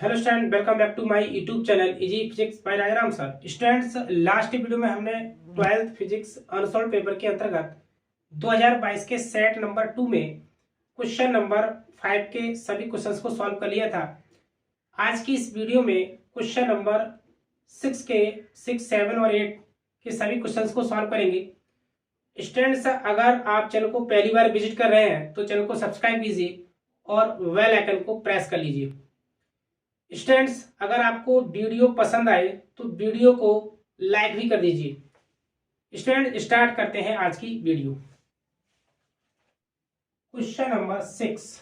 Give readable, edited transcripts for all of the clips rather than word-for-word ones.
Hello student, welcome back to my YouTube channel easy physics by Rajaram sir. Students, last video में हमने 12th physics unsolved paper के अंतर्गत 2022 के set number 2 में question number 5 के सभी क्वेश्चंस को सॉल्व कर लिया था। आज की इस वीडियो में क्वेश्चन नंबर 6 के 6, 7 और 8 के सभी क्वेश्चंस को सॉल्व करेंगे। स्टूडेंट्स, अगर आप चैनल को पहली बार विजिट कर रहे हैं तो चैनल को सब्सक्राइब कीजिए और बेल आइकन को प्रेस कर लीजिए। स्टूडेंट्स, अगर आपको वीडियो पसंद आए तो वीडियो को लाइक भी कर दीजिए। स्टूडेंट, स्टार्ट करते हैं आज की video. Question number 6।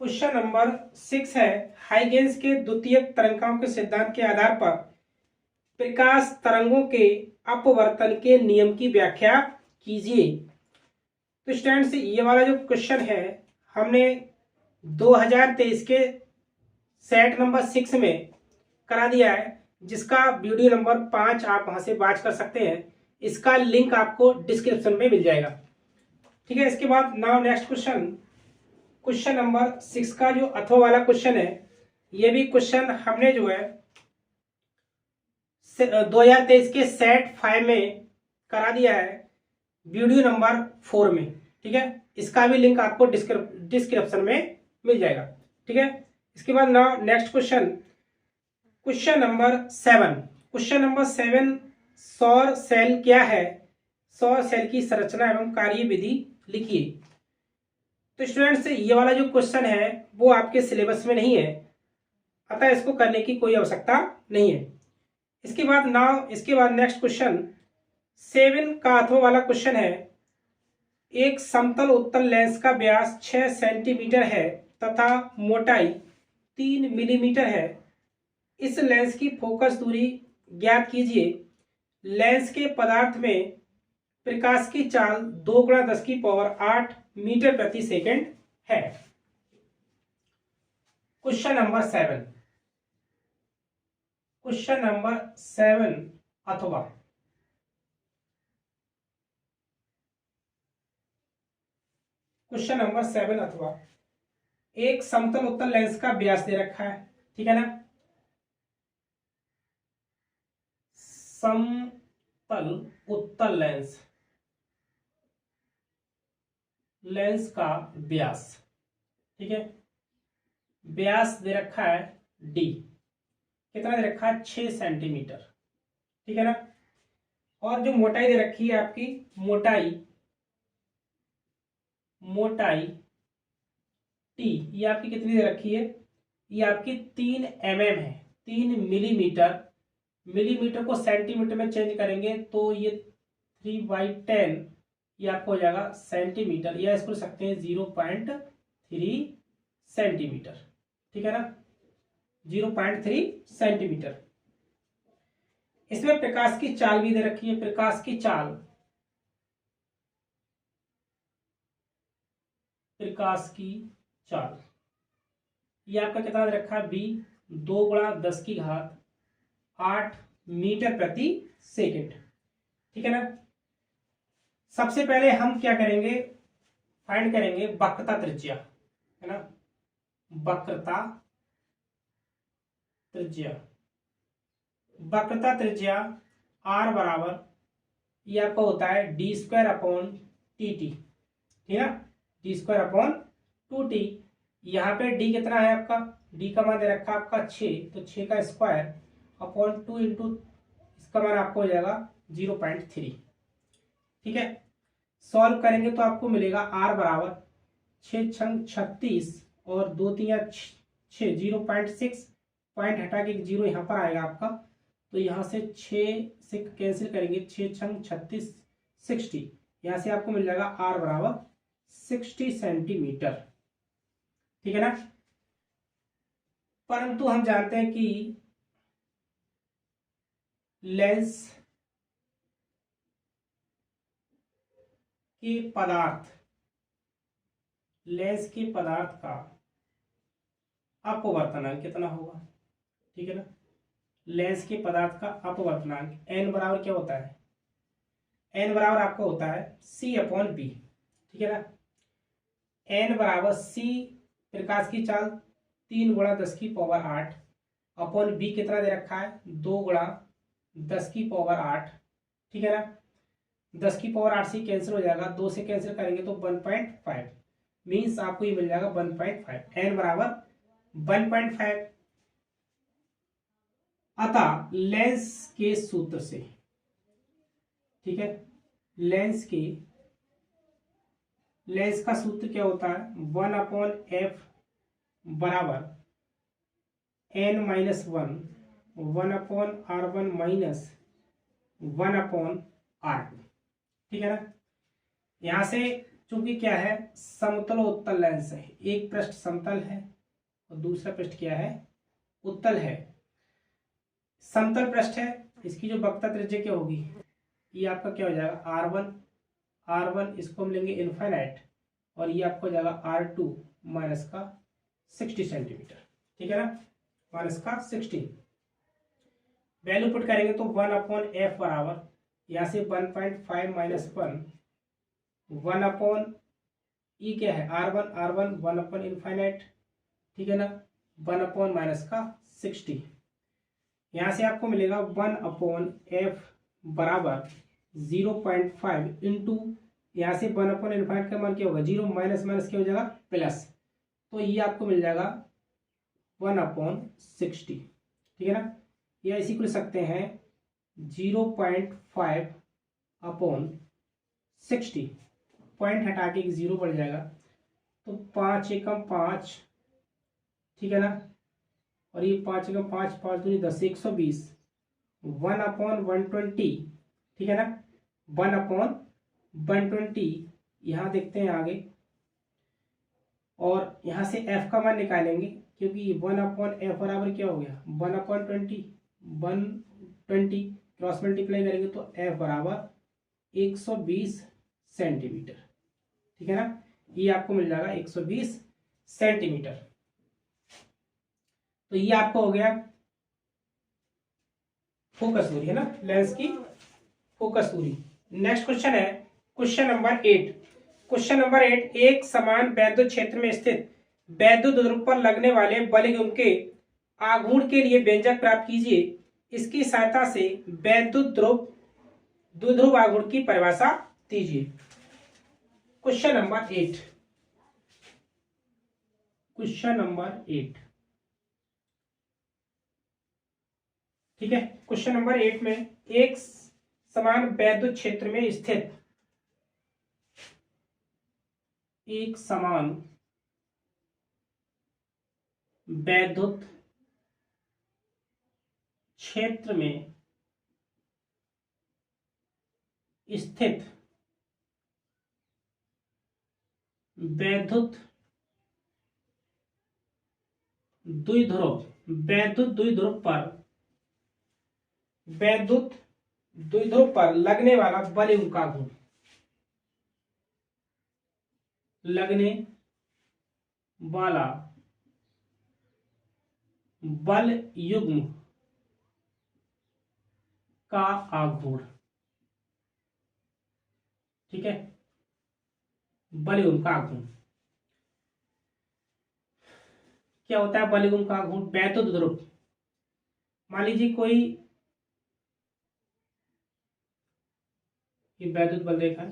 Question number 6 है, हाइगेंस के द्वितीयक तरंगाओं के सिद्धांत के आधार पर प्रकाश तरंगों के अपवर्तन के नियम की व्याख्या कीजिए। तो स्टूडेंट्स, ये वाला जो क्वेश्चन है हमने 2023 के सेट नंबर 6 में करा दिया है, जिसका वीडियो नंबर 5 आप वहां से वॉच कर सकते हैं। इसका लिंक आपको डिस्क्रिप्शन में मिल जाएगा। ठीक है, इसके बाद now next question, question number 6 का जो अथवा वाला क्वेश्चन है, ये भी क्वेश्चन हमने जो है 2023 के सेट 5 में करा दिया है वीडियो नंबर 4 में। ठीक है, इसका भी लिंक आपको डिस्क्रिप्शन में मिल जाएगा। ठीक है, इसके बाद now next question, question number 7। Question number 7, सौर सेल क्या है? सौर सेल की संरचना एवं कार्य विधि लिखिए। तो स्टूडेंट्स, ये वाला जो क्वेश्चन है वो आपके सिलेबस में नहीं है, अतः इसको करने की कोई आवश्यकता नहीं है। इसके बाद नेक्स्ट क्वेश्चन 7 का अथवा वाला क्वेश्चन है, एक समतल उत्तल लेंस का व्यास 6 सेंटीमीटर है तथा मोटाई 3 मिलीमीटर है। इस लेंस की फोकस दूरी ज्ञात कीजिए। लेंस के पदार्थ में प्रकाश की चाल 2 × 10⁸ मीटर प्रति सेकंड है। Question number 7। क्वेश्चन नंबर 7 अथवा क्वेश्चन नंबर 7 अथवा एक समतल उत्तल लेंस का व्यास दे रखा है। ठीक है ना, समतल उत्तल लेंस का व्यास। ठीक है, व्यास दे रखा है डी, कितना दे रखा है? 6 सेंटीमीटर। ठीक है ना, और जो मोटाई दे रखी है आपकी, मोटाई टी, ये आपकी कितनी दे रखी है? ये आपकी 3 mm है, 3 मिलीमीटर। मिलीमीटर को सेंटीमीटर में चेंज करेंगे तो ये 3/10 ये आपको हो जाएगा सेंटीमीटर, या इसको सकते हैं 0.3 सेंटीमीटर। ठीक है ना, 0.3 सेंटीमीटर। इसमें प्रकाश की चाल भी दे रखी है। प्रकाश की चाल ये आपका कितना दे रखा है? बी, 2 × 10⁸ मीटर प्रति सेकंड। ठीक है ना, सबसे पहले हम क्या करेंगे? फाइंड करेंगे वक्रता त्रिज्या, है ना, वक्रता त्रिज्या आर बराबर ये आपका होता है d² टी। ठीक है, d²/2t। यहाँ पे d कितना है आपका? d का मान दे रखा है आपका 6, तो 6 का स्क्वायर अपॉन 2 इंटू इसका मान आपको हो जाएगा 0.3। ठीक है, सॉल्व करेंगे तो आपको मिलेगा r बराबर 6 × 36 और 2 × 3 = 6, 0.6 पॉइंट हटा के 0 यहाँ पर आएगा आपका, तो यहाँ से 6 से कैंसिल करेंगे, 6 × 36 60, यहाँ से आपको मिल जाएगा r बराबर 60 सेंटीमीटर। ठीक है ना, परंतु हम जानते हैं कि लेंस के पदार्थ का अपवर्तनांक कितना होगा? ठीक है ना, लेंस के पदार्थ का अपवर्तनांक n बराबर क्या होता है? n बराबर आपका होता है c/b। ठीक है ना, n बराबर c, प्रकाश की चाल 3 × 10⁸ अपॉन बी कितना दे रखा है 2 × 10⁸, ठीक है ना। 10⁸ से कैंसिल हो जाएगा, 2 से कैंसिल करेंगे तो 1.5 मीन्स आपको ये मिल जाएगा 1.5, एन बराबर 1.5। अतः लेंस के सूत्र से, ठीक है, लेंस का सूत्र क्या होता है 1/f बराबर n-1 1/r1 माइनस 1/r2, ठीक है ना। यहां से चूंकि क्या है समतलोत्तल लेंस है, एक पृष्ठ समतल है और दूसरा पृष्ठ क्या है उत्तल है। समतल पृष्ठ है, इसकी जो वक्रता त्रिज्या क्या होगी, ये आपका क्या हो जाएगा r1 इसको हम लेंगे इनफाइनाइट और ये आपको हो जाएगा r2 माइनस का 60 सेंटीमीटर, ठीक है ना, माइनस का 60। वैल्यू पुट करेंगे तो 1/f बराबर यहाँ से 1.5 माइनस 1 ई क्या है r1 1 इनफाइनाइट, ठीक है ना, 1 माइनस का 60। यहाँ से आपको मिलेगा 1/f बराबर 0.5 इंटू यहाँ से 1 इनफाइनाइट का मान क्या होगा 0 माइनस माइनस क्या हो जाएगा प्लस, तो ये आपको मिल जाएगा 1/60, ठीक है ना। या इसी को लिख सकते हैं 0.5/60, पॉइंट हटा के 0 बढ़ जाएगा तो 5 एकम 5, ठीक है ना, और ये 5 एकम 5 5 दूनी 10 120 1/120, ठीक है ना, 1/120। यहाँ देखते हैं आगे और यहाँ से f का मान निकालेंगे क्योंकि 1/f बराबर क्या हो गया 1/20 क्रॉस मल्टीप्लाई करेंगे तो f बराबर 120 सेंटीमीटर, ठीक है ना, ये आपको मिल जाएगा 120 सेंटीमीटर। तो ये आपको हो गया फोकस दूरी, है ना, लेंस की फोकस दूरी। नेक्स्ट क्वेश्चन है क्वेश्चन नंबर 8। क्वेश्चन नंबर 8, एक समान वैद्युत क्षेत्र में स्थित वैद्युत ध्रुव पर लगने वाले बलयुग्म के आघूर्ण के लिए व्यंजक प्राप्त कीजिए। इसकी सहायता से वैद्युत ध्रुव द्विध्रुव आघूर्ण की परिभाषा दीजिए। क्वेश्चन नंबर 8, ठीक है। क्वेश्चन नंबर 8 में एक समान वैद्युत क्षेत्र में स्थित एक समान वैद्युत क्षेत्र में स्थित वैद्युत द्विध्रुव पर लगने वाला बलयुग्म का आघूर्ण, लगने वाला बलयुग्म का आघूर्ण, ठीक है, बलयुग्म का आघूर्ण क्या होता है बलयुग्म का आघूर्ण वैद्युत ध्रुव। मान लीजिए कोई ये वैद्युत बल रेखा है,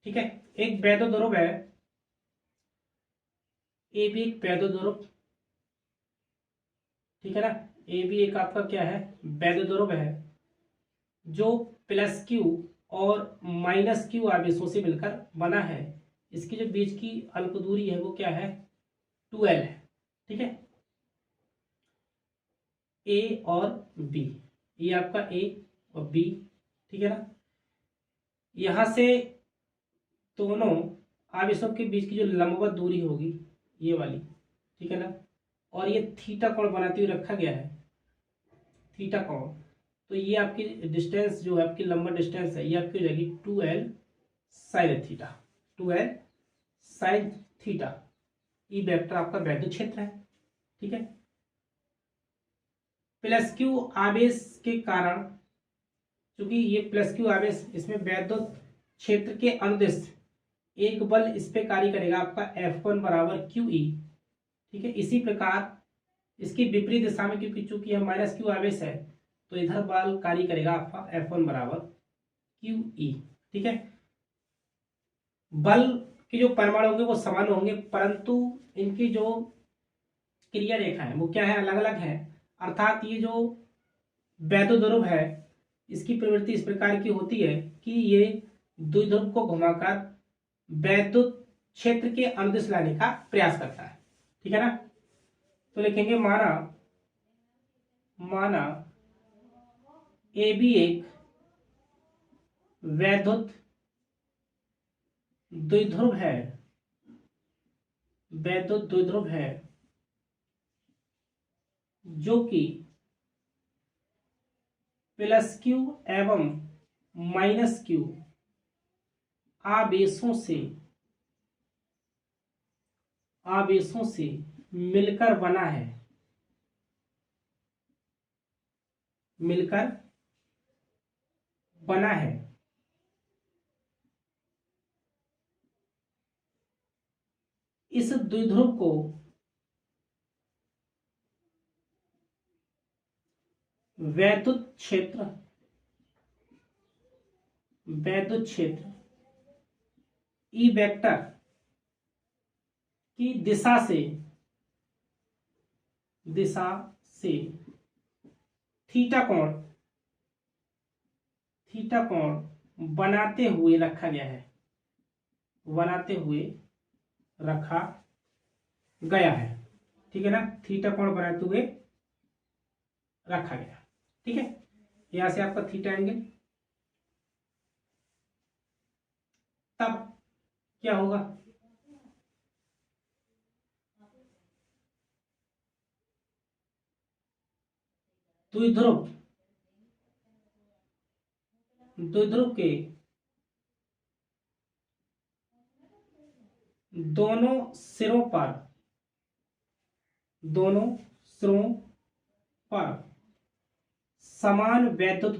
ठीक है, एक वैद्युत ध्रुव है, ए भी एक वैद्युत ध्रुव, ठीक है ना, ए भी एक आपका क्या है वैद्युत ध्रुव है जो +q और -q आवेशों से मिलकर बना है। इसकी जो बीच की अल्प दूरी है वो क्या है 2l है, ठीक है, ए और बी, ये आपका ए और बी, ठीक है ना। यहां से दोनों आवेशों के बीच की जो लंबवत दूरी होगी ये वाली, ठीक है ना, और ये थीटा कोण बनाते हुए रखा गया है, थीटा कोण, तो ये आपकी डिस्टेंस जो है आपकी लंबा डिस्टेंस है ये आपकी हो जाएगी 2l sin theta, 2l sin theta, E vector आपका वैद्युत क्षेत्र है। ठीक है, प्लस क्यू आवेश के कारण, क्योंकि ये प्लस क्यू आवेश, इसमें वैद्युत क्षेत्र के अनुदिश एक बल इस पे कार्य करेगा आपका F1 बराबर क्यू ई। ठीक है, इसी प्रकार इसकी विपरीत दिशा में, क्योंकि चूंकि यह माइनस क्यू आवेश है, तो इधर बल कार्य करेगा आपका F1 बराबर क्यू ई। ठीक है, बल के जो परिमाण होंगे वो समान होंगे, परंतु इनकी जो क्रिया रेखा है वो क्या है, अलग अलग है। अर्थात ये जो वैद्युत ध्रुव है, इसकी प्रवृत्ति इस प्रकार की होती है कि ये द्विध्रुव को घुमाकर वैद्युत क्षेत्र के अनुदिश लाने का प्रयास करता है। ठीक है ना, तो लिखेंगे माना ए बी एक वैद्युत द्विध्रुव है, वैद्युत द्विध्रुव है, जो कि प्लस क्यू एवं माइनस क्यू आवेशों से मिलकर बना है, इस द्विध्रुव को वैद्युत क्षेत्र ई वेक्टर की दिशा से थीटा कोण बनाते हुए रखा गया है। ठीक है ना, थीटा कोण बनाते हुए रखा गया। ठीक है, यहां से आपका थीटा एंगल, तब क्या होगा, द्विध्रुव के दोनों सिरों पर समान वैद्युत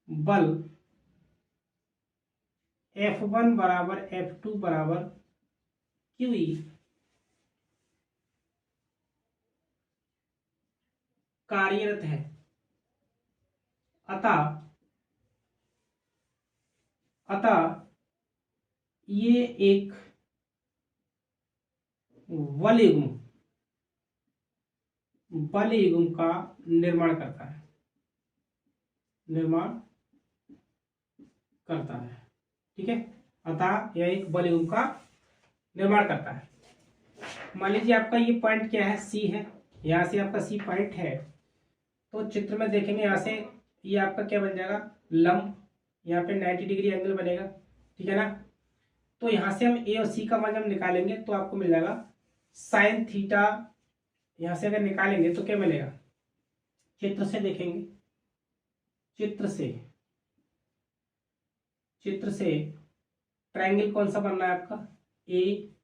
बल F1 बराबर F2 बराबर QE कार्यरत है। अतः ये एक बल युग्म का निर्माण करता है। ठीक है, अतः यह एक बल युग्म का निर्माण करता है। मान लीजिए आपका ये पॉइंट क्या है, सी है, यहां से आपका सी पॉइंट है, तो चित्र में देखेंगे यहां से ये आपका क्या बन जाएगा, लंब, यहाँ पे 90 डिग्री एंगल बनेगा। ठीक है ना, तो यहां से हम ए और सी का मान जब निकालेंगे तो आपको मिल जाएगा साइन थीटा। यहां से अगर निकालेंगे तो क्या मिलेगा, चित्र से देखेंगे, चित्र से ट्रायंगल कौन सा बनना है आपका, A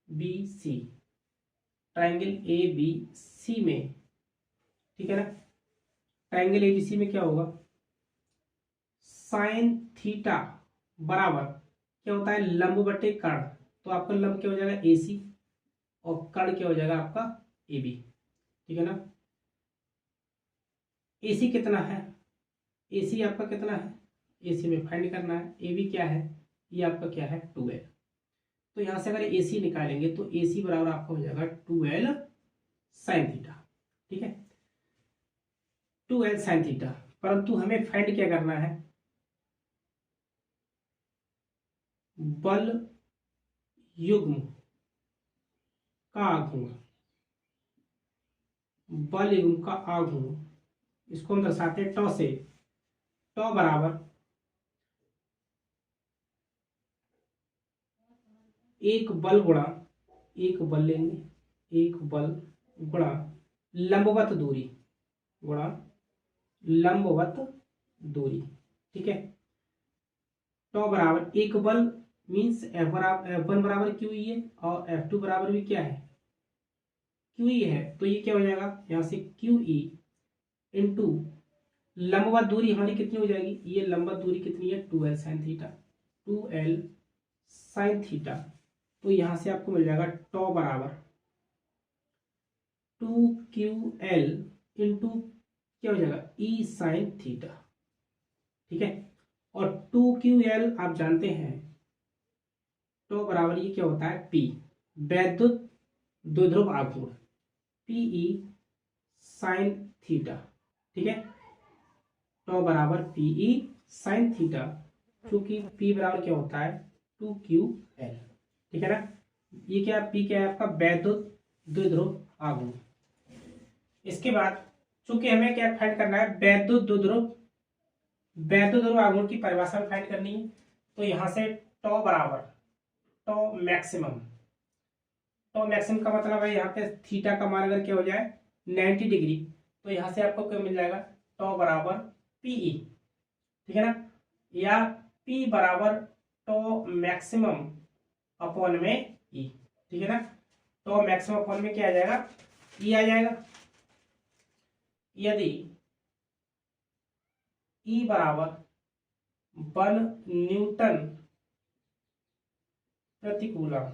B C, triangle A B C में। ठीक है ना, ट्रायंगल ए बी सी में क्या होगा, साइन थीटा बराबर क्या होता है, लंब बटे कर्ण, तो आपका लंब क्या हो जाएगा ए सी और कर्ण क्या हो जाएगा आपका ए बी। ठीक है ना, ए सी कितना है, ए सी आपका कितना है, ए सी में फाइंड करना है, ए बी क्या है, ये आपका क्या है 2l। तो यहां से अगर ए सी निकालेंगे तो ए सी बराबर आपका हो जाएगा 2l साइन थीटा। ठीक है, 2l साइन थीटा, परंतु हमें फाइंड क्या करना है, बल युग्म का आघूर्ण, इसको हम दर्शाते हैं टॉ से, टॉ बराबर एक बल गुणा लंबवत दूरी। ठीक है, टॉ बराबर इक्वल मीन्स F1 बराबर क्यू ई है और F2 बराबर भी क्या है, क्यू ई है। तो ये क्या हो जाएगा, यहाँ से क्यू ई इंटू लंबवत दूरी हमारी कितनी हो जाएगी, ये लंबवत दूरी कितनी है 2L sine theta, 2L sine theta. तो यहाँ से आपको मिल जाएगा टॉ बराबर 2QL इंटू क्या हो जाएगा ई साइन थीटा, ठीक है। और 2QL आप जानते हैं तो बराबर ये क्या होता है P, वैद्युत द्विध्रुव आघूर्ण, PE साइन थीटा, ठीक है। तो बराबर PE साइन थीटा, क्योंकि P बराबर क्या होता है 2QL, ठीक है ना। ये क्या P क्या है आपका वैद्युत द्विध्रुव आघूर्ण। इसके बाद चूंकि हमें क्या फाइंड करना है, वैद्युत द्विध्रुव आघूर्ण की परिभाषा में फाइंड करनी है। तो यहां से टॉ बराबर टॉ मैक्सिमम का मतलब है यहाँ पे थीटा का मान अगर क्या हो जाए 90 डिग्री, तो यहाँ से आपको क्या मिल जाएगा टॉ बराबर PE, ठीक है ना, या P बराबर टॉ मैक्सिमम अपॉन में E, ठीक है ना। टॉ मैक्सिमम अपॉन में क्या आ जाएगा E आ जाएगा। यदि E बराबर 1 न्यूटन प्रति कूलम,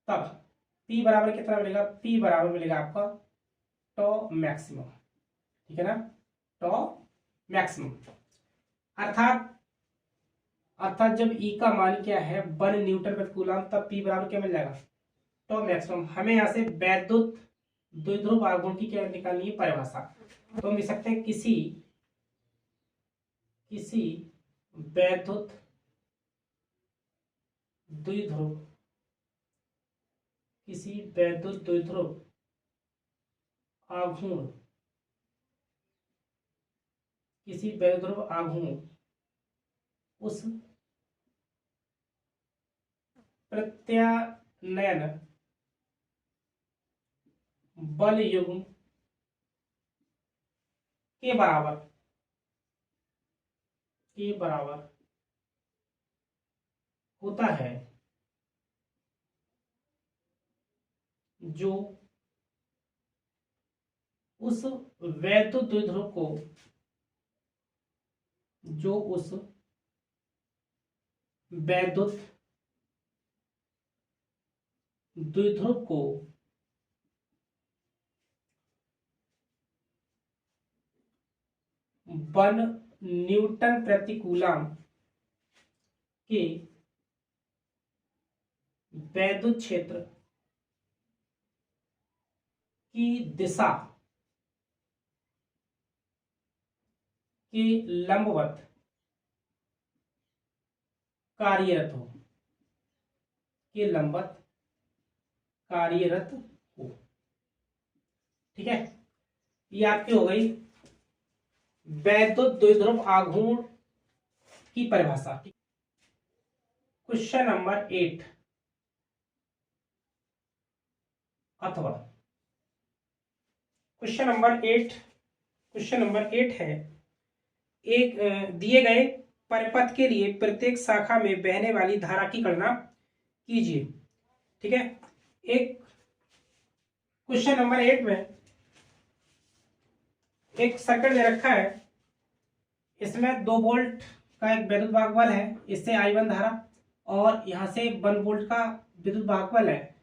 तब P बराबर कितना मिलेगा, P बराबर मिलेगा आपका टॉ मैक्सिमम, ठीक है ना, टॉ मैक्सिमम। अर्थात जब E का मान क्या है 1 न्यूटन प्रति कूलम, तब P बराबर क्या मिल जाएगा टॉ मैक्सिमम। हमें यहाँ से वैद्युत द्विध्रुव आघूर्ण की क्या निकालनी है परिभाषा। तो हम लिख सकते हैं किसी वैद्युत द्विध्रुव आघूर्ण उस प्रत्यानयन बल युग्म के बराबर होता है, जो उस वैद्युत द्विध्रुव को 1 न्यूटन प्रति कूलम के वैद्युत क्षेत्र की दिशा के लंबवत कार्यरत हो, ठीक है। ये आपकी हो गई वैद्युत द्विध्रुव आघूर्ण की परिभाषा। क्वेश्चन नंबर 8 अथवा क्वेश्चन नंबर 8 है, एक दिए गए परिपथ के लिए प्रत्येक शाखा में बहने वाली धारा की गणना कीजिए, ठीक है। एक क्वेश्चन नंबर 8 में एक सर्किट दे रखा है, इसमें 2 वोल्ट का एक विद्युत भागबल है, इससे I1 धारा, और यहाँ से 1 वोल्ट का विद्युत भागबल है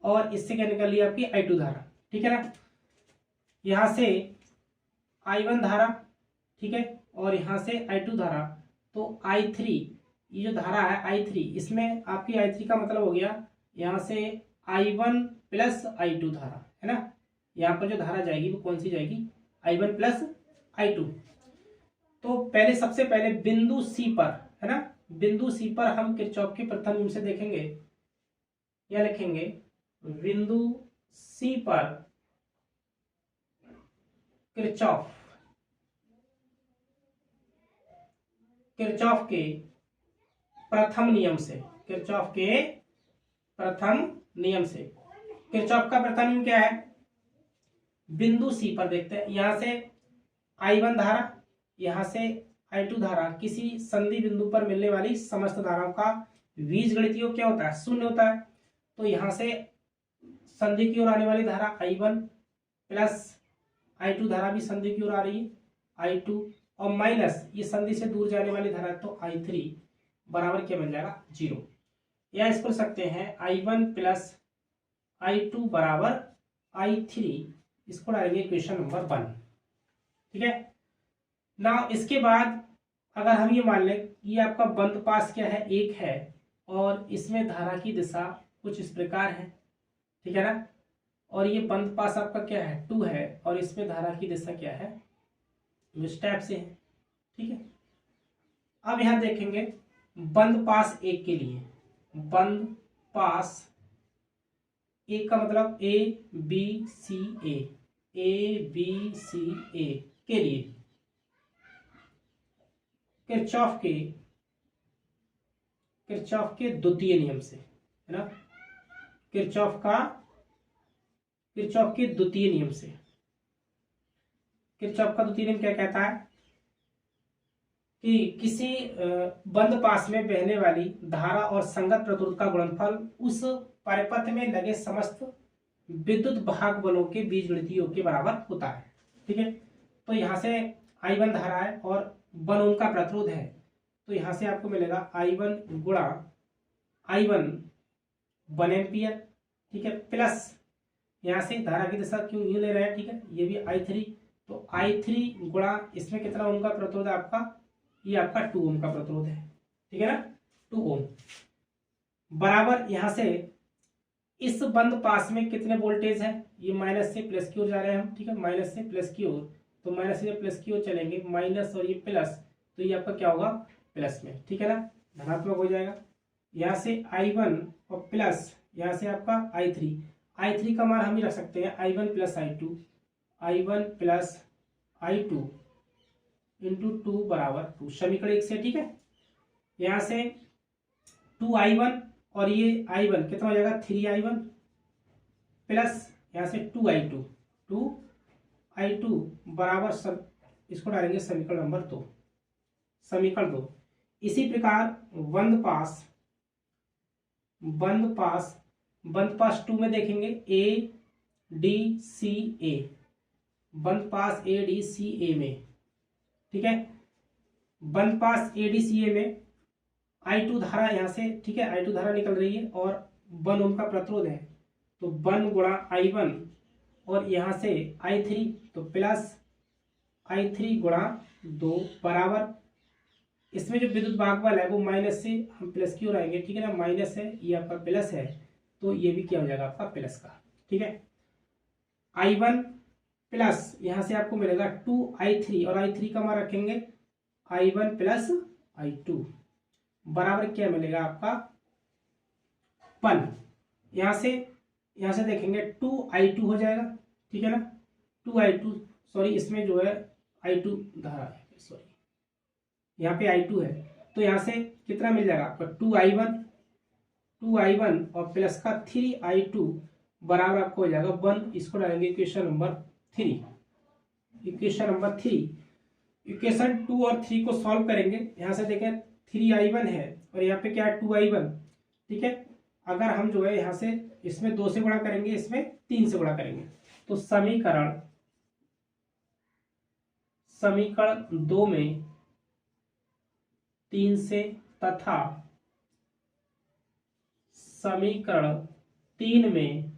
और इससे क्या निकल रही है आपकी I2 धारा, ठीक है ना। यहाँ से I1 धारा, ठीक है, और यहाँ से I2 धारा। तो I3 ये जो धारा है I3, इसमें आपकी I3 का मतलब हो गया यहाँ से I1 प्लस I2 धारा, है ना। यहाँ पर जो धारा जाएगी वो कौन सी जाएगी, I1 प्लस I2। तो सबसे पहले बिंदु C पर, है ना, बिंदु C पर हम किरचॉफ के प्रथम नियम से देखेंगे, या लिखेंगे बिंदु C पर किरचॉफ के प्रथम नियम से, किरचॉफ का प्रथम नियम क्या है, बिंदु C पर देखते हैं। यहां से I1 धारा, यहां से I2 धारा किसी संधि बिंदु पर मिलने वाली समस्त धाराओं का बीजगणित योग क्या होता है? शून्य होता है। तो यहां से संधि की ओर आने वाली धारा I1 प्लस I2 धारा भी संधि की ओर आ रही है I2 और माइनस ये संधि से दूर जाने वाली धारा तो I3 बराबर क्या बन जाएगा? 0। या इसको सकते हैं I1 प्लस I2 बराबर I3, इसको डालेंगे इक्वेशन नंबर 1। ठीक है ना। इसके बाद अगर हम ये मान लें ये आपका बंद पास क्या है? 1 है और इसमें धारा की दिशा कुछ इस प्रकार है। ठीक है ना। और ये बंद पास आपका क्या है? 2 है और इसमें धारा की दिशा क्या है? इस टाइप से है। ठीक है। अब यहां देखेंगे बंद पास 1 के लिए, बंद पास 1 का मतलब ए बी सी ए के लिए किरचॉफ के द्वितीय नियम से, है ना, किरचॉफ के द्वितीय नियम से। किरचॉफ का द्वितीय नियम क्या कहता है कि किसी बंद पास में बहने वाली धारा और संगत प्रतिरोध का गुणनफल उस परिपथ में लगे समस्त विद्युत भाग बलों के बीजगणितीय योग के बराबर होता है। ठीक है। तो यहां से I1 धारा है और 1 ओम का प्रतिरोध है, तो यहां से आपको मिलेगा I1 गुणा I1 1 एम्पियर। ठीक है। प्लस यहां से धारा की दिशा क्यों यूं ले रहे हैं? ठीक है। ये भी I3, तो I3 गुणा इसमें कितना ओम का प्रतिरोध है आपका? ये आपका 2 ओम का प्रतिरोध है। ठीक है ना, 2 ओम बराबर यहां से इस बंद पास में कितने वोल्टेज है? ये माइनस से प्लस की ओर जा रहे हैं हम। ठीक है। माइनस से प्लस की ओर, तो माइनस से प्लस की ओर चलेंगे, माइनस और ये प्लस, तो ये आपका क्या होगा? प्लस में। ठीक है ना, धनात्मक हो जाएगा। यहाँ से I1 और प्लस यहाँ से आपका I3 का मान हम ही रख सकते हैं I1 प्लस I2 इंटू 2 बराबर 2, समीकरण 1 से। ठीक है। यहाँ से 2I1 और ये I1 कितना हो जाएगा? 3I1 प्लस यहाँ से 2I2 बराबर सब इसको डालेंगे समीकरण नंबर 2, समीकरण 2। इसी प्रकार बंद पास 2 में देखेंगे ADCA, बंद पास ADCA में। ठीक है। बंद पास ADCA में I2 धारा यहाँ से, ठीक है, I2 धारा निकल रही है और 1 ओम का प्रतिरोध है, तो 1 गुणा I1 और यहाँ से I3, तो प्लस I3 गुणा 2 बराबर इसमें जो विद्युत भागबल है वो माइनस से हम प्लस की ओर आएंगे। ठीक है ना, माइनस है, ये आपका प्लस है, तो ये भी क्या हो जाएगा आपका? प्लस का। ठीक है। I1 प्लस यहाँ से आपको मिलेगा 2I3 और I3 का मान रखेंगे I1 प्लस I2 बराबर क्या मिलेगा आपका? 1। यहाँ से देखेंगे 2I2 हो जाएगा। ठीक है ना, 2I2, सॉरी इसमें जो है I2 धारा है, सॉरी यहाँ पे I2 है, तो यहाँ से कितना मिल जाएगा आपका? 2I1 और प्लस का 3I2 बराबर आपको हो जाएगा 1। इसको डालेंगे इक्वेशन नंबर 3। इक्वेशन 2 और 3 को सॉल्व करेंगे। यहाँ से देखें 3I1 है और यहाँ पे क्या है? 2I1। ठीक है। अगर हम जो है यहाँ से इसमें 2 से गुणा करेंगे, इसमें 3 से गुणा करेंगे, तो समीकरण 2 में 3 से तथा समीकरण 3 में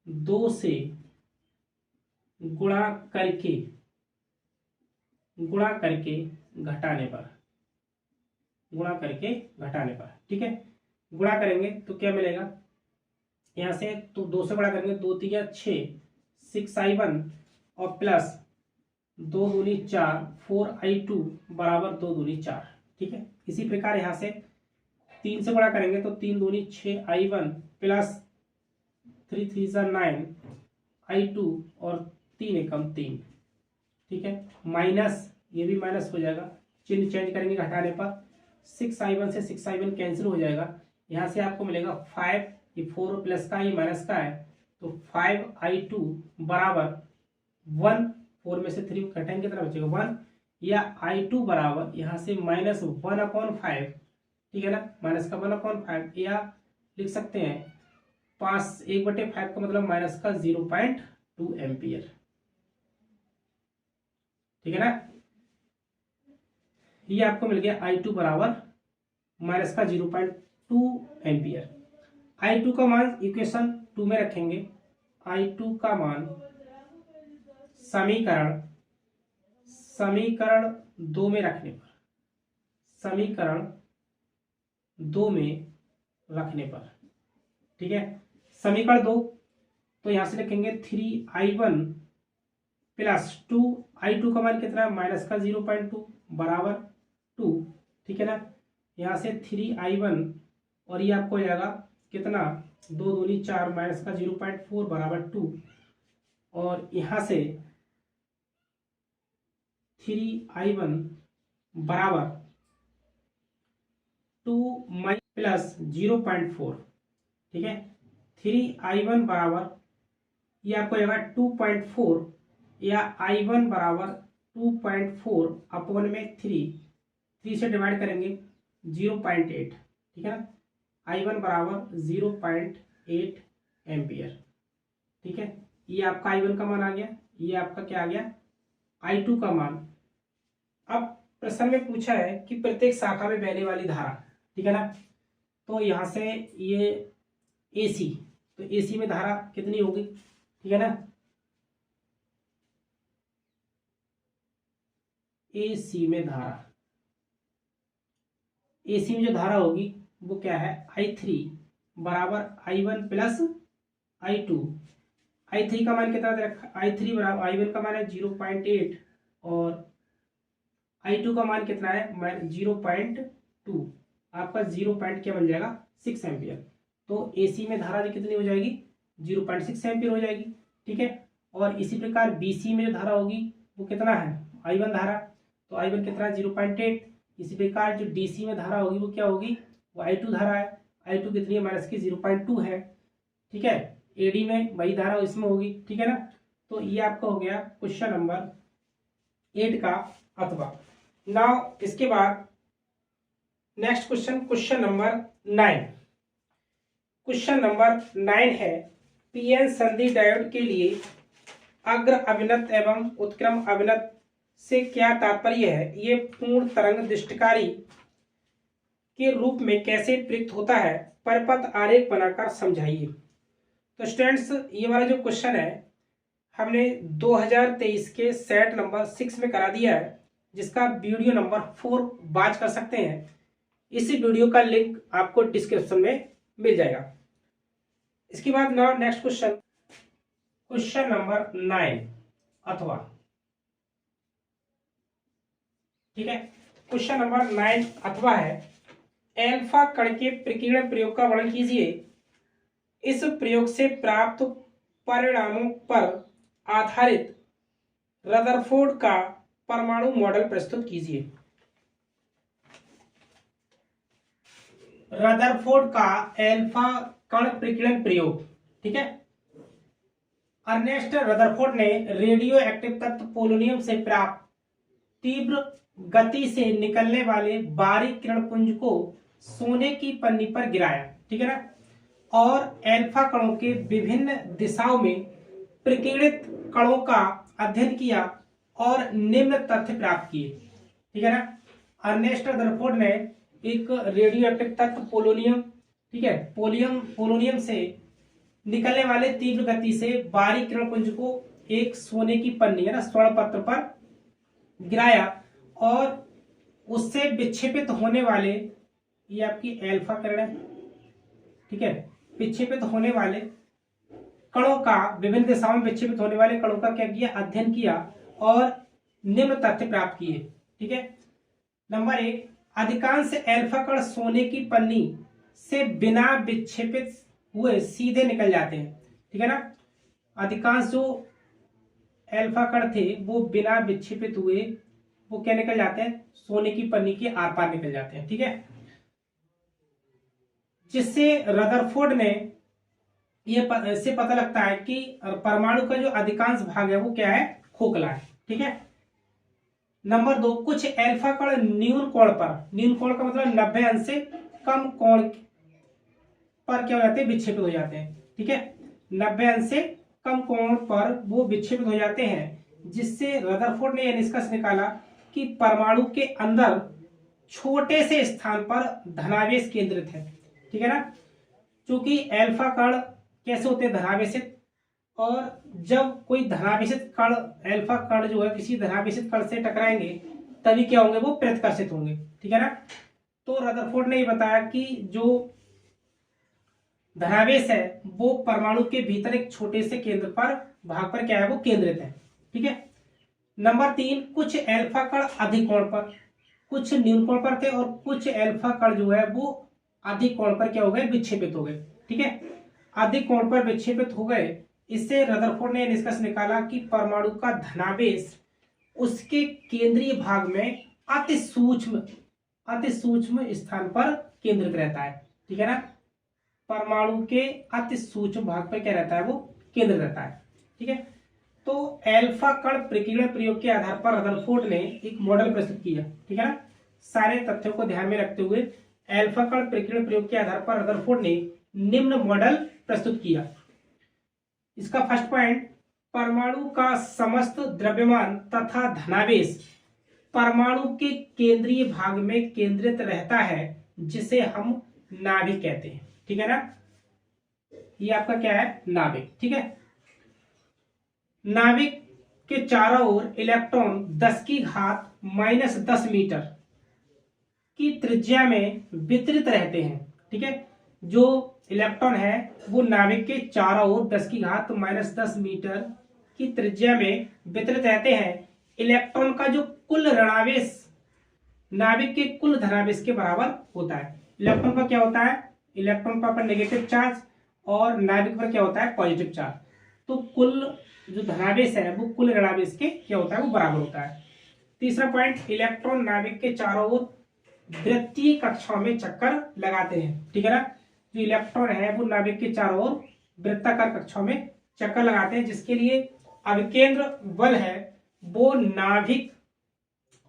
2 से गुणा करके घटाने पर, ठीक है, गुणा करेंगे तो क्या मिलेगा? यहां से तो 2 से गुणा करेंगे, 2 3 6, 6I1 और प्लस 2 दूनी 4, 4I2 बराबर 2 दूनी 4। ठीक है। इसी प्रकार यहां से 3 से गुणा करेंगे तो 3 दूनी 6I1 प्लस 3 3 9 I2 और 3 एकम 3। ठीक है। माइनस, ये भी माइनस हो जाएगा, चिन्ह चेंज करेंगे घटाने पर, 6I1 से 6I1 कैंसिल हो जाएगा। यहाँ से आपको मिलेगा 5, ये 4 प्लस का, ये माइनस का है, तो 5I2 बराबर 1, 4 में से 3 घटाएंगे कितना बचेगा? 1। या I2 बराबर यहाँ से -1/5, ठीक है ना, माइनस का 1/5, या लिख सकते हैं 1/5 का मतलब माइनस का 0.2 एम्पियर, ठीक है ना। ये आपको मिल गया I2 बराबर माइनस का 0.2 एम्पियर। I2 का मान इक्वेशन 2 में रखेंगे। I2 का मान समीकरण 2 में रखने पर, समीकरण 2 में रखने पर, ठीक है। समीकरण 2 तो यहां से लिखेंगे 3I1 प्लस 2, I2 का मान कितना है, माइनस का 0.2 बराबर 2, ठीक है ना। यहाँ से 3I1 और ये आपको हो जाएगा कितना, 2 दूनी 4 माइनस का 0.4 बराबर 2, और यहाँ से 3I1 बराबर 2 प्लस 0.4, ठीक है। 3I1 बराबर ये आपको जाएगा 2.4, या I1 बराबर 2.4 अपॉन में 3 से डिवाइड करेंगे 0.8, ठीक है ना। I1 बराबर 0.8 एम्पियर, ठीक है। ये आपका I1 का मान आ गया, ये आपका क्या आ गया, I2 का मान। अब प्रश्न में पूछा है कि प्रत्येक शाखा में बहने वाली धारा, ठीक है ना। तो यहां से ये AC, तो AC में धारा कितनी होगी, ठीक है ना। AC में जो धारा होगी वो क्या है, I3 बराबर I1 प्लस I2। I3 का मान कितना दे रखा, I3 बराबर I1 का मान है 0.8 और I2 का मान कितना है 0.2, आपका 0. क्या बन जाएगा 6 एम्पियर। तो AC में धारा कितनी हो जाएगी, 0.6 एम्पियर हो जाएगी, ठीक है। और इसी प्रकार BC में जो धारा होगी वो कितना है, I1 धारा, तो I1 कितना है 0.8। इसी प्रकार जो DC में धारा होगी वो क्या होगी, वो I2 धारा है, I2 कितनी है माइनस की 0.2 है, ठीक है। AD में वही धारा इसमें होगी, ठीक है ना। तो ये आपका हो गया क्वेश्चन नंबर 8 का अथवा। नाउ इसके बाद next question number 9। Question number 9 है, PN संधि डायोड के लिए अग्र अभिनत एवं उत्क्रम अभिनत से क्या तात्पर्य है, ये पूर्ण तरंग दृष्टिकारी के रूप में कैसे प्रयुक्त होता है, परिपथ आरेख बनाकर समझाइए। तो स्टूडेंट्स ये वाला जो क्वेश्चन है हमने 2023 के सेट नंबर 6 में करा दिया है, जिसका वीडियो नंबर 4 वॉच कर सकते हैं। इसी वीडियो का लिंक आपको डिस्क्रिप्शन में मिल जाएगा। इसके बाद नाउ नेक्स्ट क्वेश्चन नंबर 9 अथवा, ठीक है। क्वेश्चन नंबर 9 अथवा है, एल्फा कण के प्रकीर्णन प्रयोग का वर्णन कीजिए। इस प्रयोग से प्राप्त परिणामों पर आधारित रदरफोर्ड का परमाणु मॉडल प्रस्तुत कीजिए। रदरफोर्ड का एल्फा कण प्रकीर्णन प्रयोग, ठीक है। अर्नेस्ट रदरफोर्ड ने रेडियो एक्टिव तत्व पोलोनियम से प्राप्त तीव्र गति से निकलने वाले बारीक किरणपुंज को सोने की पन्नी पर गिराया, ठीक है ना, और एल्फा कणों के विभिन्न दिशाओं में प्रकीर्णित कणों का अध्ययन किया और निम्न तथ्य प्राप्त किए, ठीक है ना। अर्नेस्ट रदरफोर्ड ने एक रेडियो एक्टिव तत्व पोलोनियम, ठीक है, पोलोनियम से निकलने वाले तीव्र गति से बारीक किरणपुंज को एक सोने की पन्नी है ना, स्वर्ण पत्र पर गिराया और उससे विक्षेपित होने वाले, ये आपकी एल्फा किरण है, ठीक है, विक्षेपित होने वाले कणों का, विभिन्न दिशाओं में विक्षेपित होने वाले कणों का क्या किया, अध्ययन किया और निम्न तथ्य प्राप्त किए, ठीक है। नंबर 1, अधिकांश एल्फा कण सोने की पन्नी से बिना विक्षेपित हुए सीधे निकल जाते हैं, ठीक है ना। अधिकांश जो एल्फा कण थे वो बिना विक्षेपित हुए वो क्या निकल जाते हैं, सोने की पन्नी के आर पार निकल जाते हैं, ठीक है। जिससे रदरफोर्ड ने इससे पता लगता है कि परमाणु का जो अधिकांश भाग है वो क्या है, खोखला है, ठीक है। नंबर 2, कुछ एल्फा कण न्यून कोण पर, न्यून कोण का मतलब 90 अंश से कम कोण पर क्या हो जाते हैं, विक्षेपित हो जाते हैं। ठीक है, 90 अंश से कम कोण पर वो विक्षेपित हो जाते हैं, जिससे रदरफोर्ड ने यह निष्कर्ष निकाला कि परमाणु के अंदर छोटे से स्थान पर धनावेश केंद्रित है। ठीक है ना, क्योंकि एल्फा कण कैसे होते हैं, धनावेशित, और जब कोई धनावेशित कण, एल्फा कण जो है किसी धनावेशित कण से टकराएंगे तभी क्या होंगे, वो प्रतिकर्षित होंगे। ठीक है ना, तो रदरफोर्ड ने ये बताया कि जो धनावेश है वो परमाणु के भीतर एक छोटे से केंद्र पर भाग पर क्या है, वो केंद्रित है। ठीक है, नंबर 3, कुछ एल्फा कण अधिक कोण पर, कुछ न्यून कोण पर थे और कुछ एल्फा कण जो है वो अधिक कोण पर क्या हो गए, विक्षेपित हो गए। ठीक है, अधिक कोण पर विक्षेपित हो गए। इससे रदरफोर्ड ने निष्कर्ष निकाला कि परमाणु का धनावेश उसके केंद्रीय भाग में अति सूक्ष्म स्थान पर केंद्रित रहता है। ठीक है ना, परमाणु के अति सूक्ष्म भाग पर क्या रहता है, वो केंद्रित रहता है। ठीक है, तो एल्फा कण प्रकीर्णन प्रयोग के आधार पर रदरफोर्ड ने एक मॉडल प्रस्तुत किया। ठीक है ना, सारे तथ्यों को ध्यान में रखते हुए एल्फा कण प्रकीर्णन प्रयोग के आधार पर रदरफोर्ड ने निम्न मॉडल प्रस्तुत किया। इसका फर्स्ट पॉइंट, परमाणु का समस्त द्रव्यमान तथा धनावेश परमाणु के केंद्रीय भाग में केंद्रित रहता है, जिसे हम नाभिक कहते हैं। ठीक है ना, ये आपका क्या है, नाभिक। ठीक है, नाभिक के चारों ओर इलेक्ट्रॉन 10⁻⁻10 मीटर की त्रिज्या में वितरित रहते हैं। ठीक है, जो इलेक्ट्रॉन है वो नाभिक के चारों ओर 10⁻⁻10 मीटर की त्रिज्या में वितरित रहते हैं। इलेक्ट्रॉन का जो कुल ऋणावेश नाभिक के कुल धनावेश के बराबर होता है। इलेक्ट्रॉन का क्या होता है, इलेक्ट्रॉन पर नेगेटिव चार्ज और नाभिक पर क्या होता है, पॉजिटिव चार्ज। तो कुल जो धनावेश है वो कुल ऋणावेश के क्या होता है, वो बराबर होता है। तीसरा पॉइंट, इलेक्ट्रॉन नाभिक के चारों ओर वृत्तीय कक्षाओं में चक्कर लगाते हैं। ठीक है ना, जो इलेक्ट्रॉन है वो नाभिक के चारों ओर वृत्ताकार कक्षाओं में चक्कर लगाते हैं, जिसके लिए अभिकेंद्र बल है वो नाभिक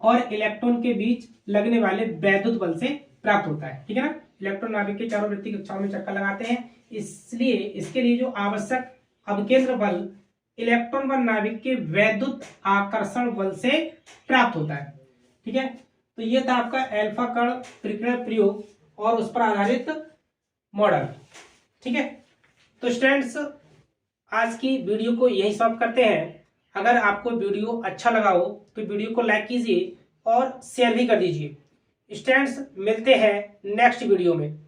और इलेक्ट्रॉन के बीच लगने वाले वैद्युत बल से प्राप्त होता है। ठीक है ना, इलेक्ट्रॉन नाभिक के चारों वृत्तीय कक्षाओं में चक्कर लगाते हैं, इसलिए इसके लिए जो आवश्यक अभिकेंद्र बल इलेक्ट्रॉन व नाभिक के वैद्युत आकर्षण बल से प्राप्त होता है। ठीक है, तो ये था आपका एल्फा कण प्रकीर्णन प्रयोग और उस पर आधारित मॉडल। ठीक है, तो स्टूडेंट्स आज की वीडियो को यही समाप्त करते हैं। अगर आपको वीडियो अच्छा लगा हो तो वीडियो को लाइक कीजिए और शेयर भी कर दीजिए। स्टूडेंट्स मिलते हैं नेक्स्ट वीडियो में।